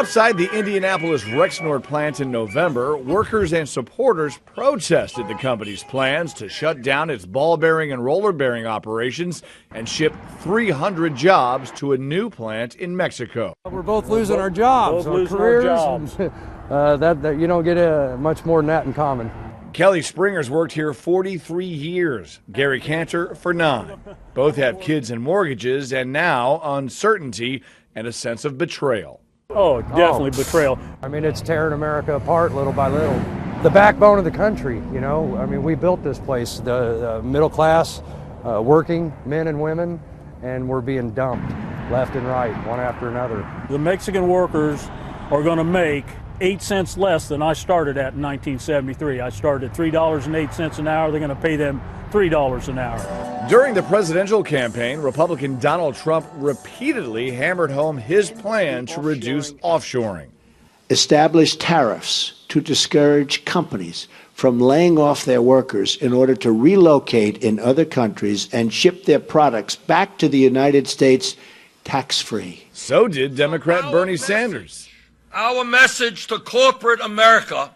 Outside the Indianapolis Rexnord plant in November, workers and supporters protested the company's plans to shut down its ball bearing and roller bearing operations and ship 300 jobs to a new plant in Mexico. We're both losing our jobs, our careers. That you don't get much more than that in common. Kelly Springer's worked here 43 years, Gary Cantor for 9. Both have kids and mortgages, and now uncertainty and a sense of betrayal. Oh, definitely betrayal. I mean, it's tearing America apart little by little. The backbone of the country, you know. I mean, we built this place, the middle class, working men and women, and we're being dumped left and right, one after another. The Mexican workers are going to make 8 cents less than I started at in 1973. I started at $3.08 an hour. They're going to pay them $3 an hour. During the presidential campaign, Republican Donald Trump repeatedly hammered home his plan to reduce offshoring. Establish tariffs to discourage companies from laying off their workers in order to relocate in other countries and ship their products back to the United States tax-free. So did Democrat Bernie Sanders. Our message to corporate America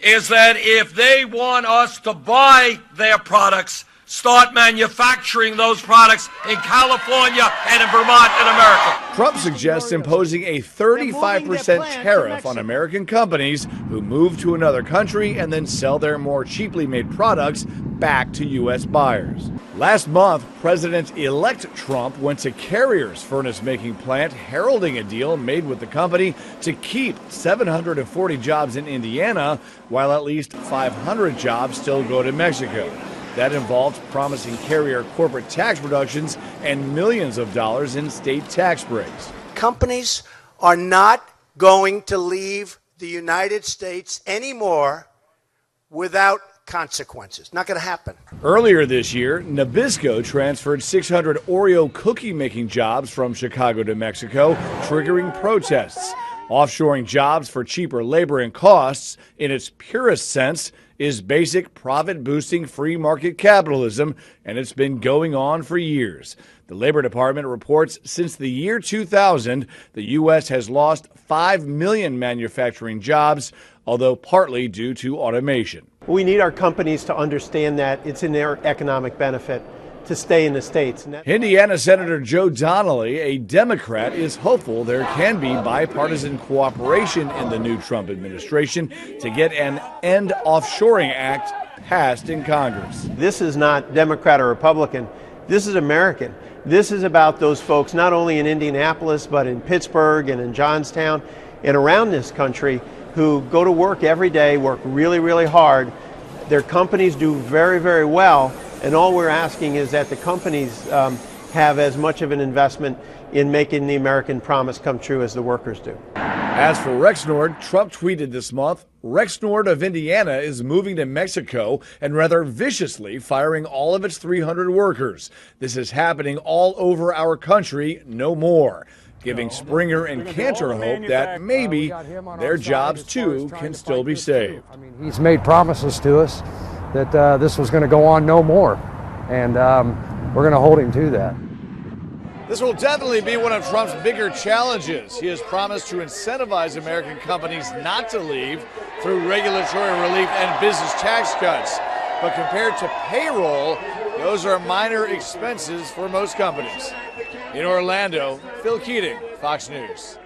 is that if they want us to buy their products, start manufacturing those products in California and in Vermont and America. Trump suggests imposing a 35% tariff on American companies who move to another country and then sell their more cheaply made products back to U.S. buyers. Last month, President-elect Trump went to Carrier's furnace-making plant, heralding a deal made with the company to keep 740 jobs in Indiana, while at least 500 jobs still go to Mexico. That involved promising Carrier corporate tax reductions and millions of dollars in state tax breaks. Companies are not going to leave the United States anymore without consequences. Not going to happen. Earlier this year, Nabisco transferred 600 Oreo cookie-making jobs from Chicago to Mexico, triggering protests. Offshoring jobs for cheaper labor and costs, in its purest sense, is basic profit-boosting free market capitalism, and it's been going on for years. The Labor Department reports since the year 2000, the U.S. has lost 5 million manufacturing jobs, although partly due to automation. We need our companies to understand that it's in their economic benefit to stay in the States. Indiana Senator Joe Donnelly, a Democrat, is hopeful there can be bipartisan cooperation in the new Trump administration to get an End Offshoring Act passed in Congress. This is not Democrat or Republican. This is American. This is about those folks not only in Indianapolis, but in Pittsburgh and in Johnstown and around this country who go to work every day, work really, really hard. Their companies do very, very well. And all we're asking is that the companies have as much of an investment in making the American promise come true as the workers do. As for Rexnord, Trump tweeted this month, Rexnord of Indiana is moving to Mexico and rather viciously firing all of its 300 workers. This is happening all over our country, no more. Giving Springer and Cantor hope that maybe their jobs too can still be saved. I mean, he's made promises to us that this was going to go on no more, and we're going to hold him to that. This will definitely be one of Trump's bigger challenges. He has promised to incentivize American companies not to leave through regulatory relief and business tax cuts. But compared to payroll, those are minor expenses for most companies. In Orlando, Phil Keating, Fox News.